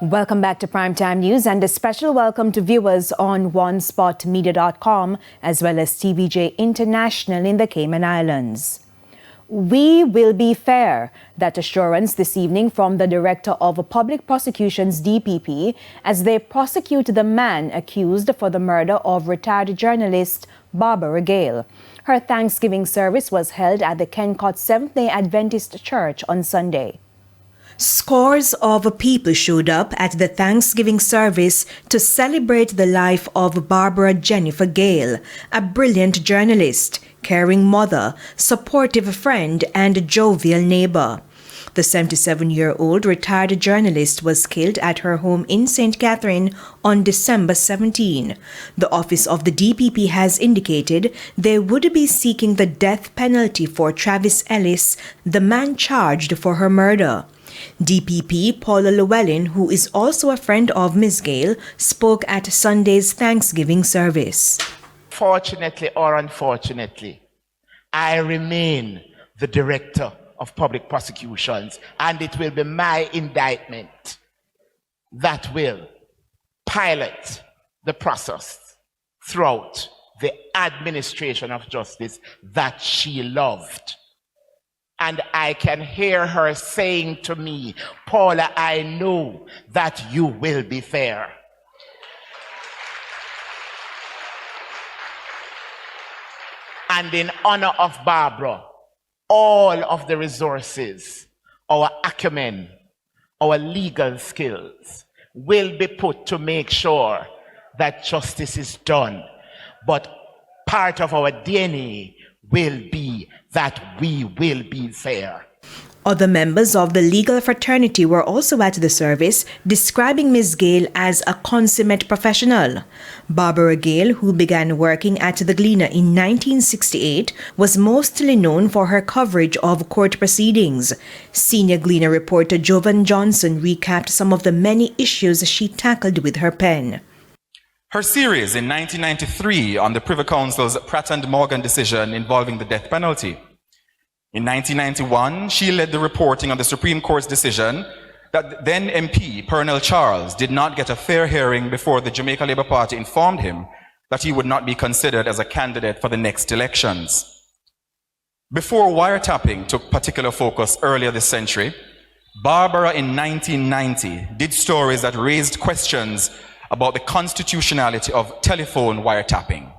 Welcome back to Primetime News and a special welcome to viewers on onespotmedia.com as well as TVJ International in the Cayman Islands. We will be fair. That assurance this evening from the Director of Public Prosecutions DPP as they prosecute the man accused for the murder of retired journalist Barbara Gayle. Her Thanksgiving service was held at the Kencott Seventh-day Adventist Church on Sunday. Scores of people showed up at the Thanksgiving service to celebrate the life of Barbara Jennifer Gayle, a brilliant journalist, caring mother, supportive friend, and jovial neighbor. The 77-year-old retired journalist was killed at her home in St. Catherine on December 17. The office of the DPP has indicated they would be seeking the death penalty for Travis Ellis, the man charged for her murder. DPP Paula Llewellyn, who is also a friend of Ms. Gayle, spoke at Sunday's Thanksgiving service. Fortunately or unfortunately, I remain the Director of Public Prosecutions, and it will be my indictment that will pilot the process throughout the administration of justice that she loved. And I can hear her saying to me, Paula, I know that you will be fair. And in honor of Barbara, all of the resources, our acumen, our legal skills will be put to make sure that justice is done. But part of our DNA will be that we will be fair. Other members of the legal fraternity were also at the service, describing Ms. Gayle as a consummate professional. Barbara Gayle, who began working at the Gleaner in 1968, was mostly known for her coverage of court proceedings. Senior Gleaner reporter Jovan Johnson recapped some of the many issues she tackled with her pen. Her series in 1993 on the Privy Council's Pratt and Morgan decision involving the death penalty. In 1991, she led the reporting on the Supreme Court's decision that then MP Pernell Charles did not get a fair hearing before the Jamaica Labour Party informed him that he would not be considered as a candidate for the next elections. Before wiretapping took particular focus earlier this century, Barbara in 1990 did stories that raised questions about the constitutionality of telephone wiretapping.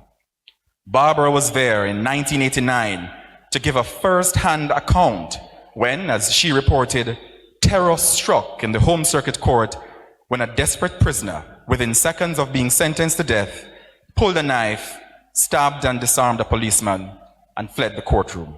Barbara was there in 1989 to give a first-hand account when, as she reported, terror struck in the Home Circuit Court when a desperate prisoner, within seconds of being sentenced to death, pulled a knife, stabbed and disarmed a policeman, and fled the courtroom.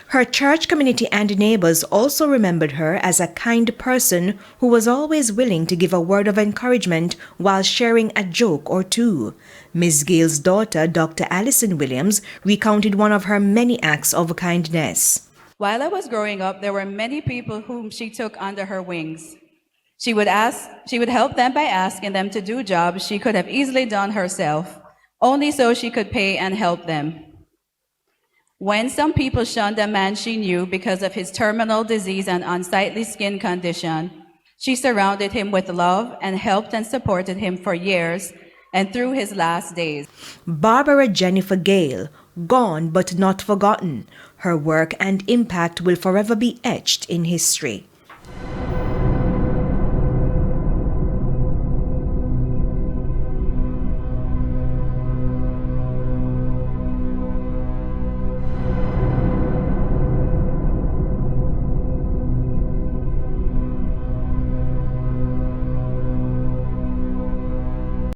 Her church community and neighbors also remembered her as a kind person who was always willing to give a word of encouragement while sharing a joke or two. Ms. Gayle's daughter, Dr. Allison Williams, recounted one of her many acts of kindness. While I was growing up, there were many people whom she took under her wings. She would help them by asking them to do jobs she could have easily done herself, only so she could pay and help them. When some people shunned a man she knew because of his terminal disease and unsightly skin condition, she surrounded him with love and helped and supported him for years and through his last days. Barbara Jennifer Gayle, gone but not forgotten. Her work and impact will forever be etched in history.